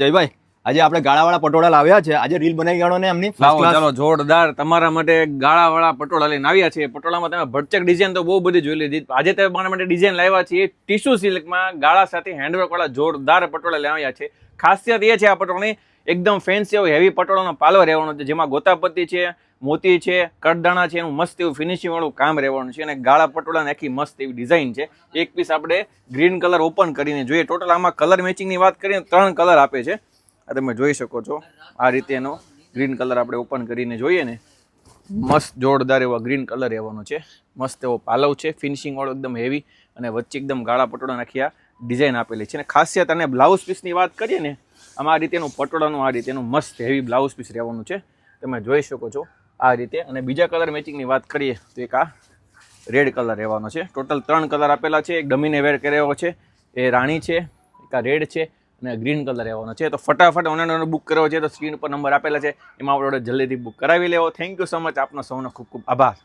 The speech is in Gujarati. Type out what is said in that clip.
જયભાઈ આજે આપણે ગાળાવાળા પટોળા લાવ્યા છે. આજે રીલ બનાવી ગાળો ને એમની લાવો ચાલો જોરદાર તમારા માટે ગાળાવાળા પટોળા લઈને આવ્યા છે. પટોળામાં તમે ભરચક ડિઝાઇન તો બહુ બધી જોઈ લીધી. આજે તમારા માટે ડિઝાઇન લાવ્યા છે ટીશ્યુ સિલ્કમાં ગાળા સાથે હેન્ડવર્ક વાળા જોરદાર પટોળા લાવ્યા છે. ખાસિયત એ છે આ પટોળાની એકદમ ફેન્સી એવો હેવી પટોળાનો પાલો રહેવાનો છે, જેમાં ગોતાપત્તી છે, મોતી છે, કટદાણા છે, એનું મસ્ત એવું ફિનિશિંગ વાળું કામ રહેવાનું છે. અને ગાળા પટોળાની આખી મસ્ત એવી ડિઝાઇન છે. એક પીસ આપણે ગ્રીન કલર ઓપન કરીને જોઈએ. ટોટલ આમાં કલર મેચિંગની વાત કરીએ 3 કલર આપે છે. આ તમે જોઈ શકો છો. આ રીતે એનો ગ્રીન કલર આપણે ઓપન કરીને જોઈએ ને, મસ્ત જોરદાર એવો ગ્રીન કલર રહેવાનો છે. મસ્ત એવો પાલવ છે, ફિનિશિંગ વાળો એકદમ હેવી, અને વચ્ચે એકદમ ગાળા પટોળા નાખી આ ડિઝાઇન આપેલી છે. અને ખાસિયત અને બ્લાઉઝ પીસની વાત કરીએ ને, આમાં આ રીતેનું પટોળાનું આ રીતેનું મસ્ત હેવી બ્લાઉઝ પીસ રહેવાનું છે. તમે જોઈ શકો છો આ રીતે. અને બીજા કલર મેચિંગની વાત કરીએ તો એક આ રેડ કલર રહેવાનો છે. ટોટલ 3 કલર આપેલા છે. એક ડમીને વેર કર્યો છે, એ રાણી છે, એક આ રેડ છે, અને ગ્રીન કલર રહેવાનો છે. તો ફટાફટ ઓનલાઈન બુક કર્યો છે તો સ્ક્રીન ઉપર નંબર આપેલા છે, એમાં આપણે જલ્દીથી બુક કરાવી લેવો. Thank you so much. આપનો સૌનો ખૂબ ખૂબ આભાર.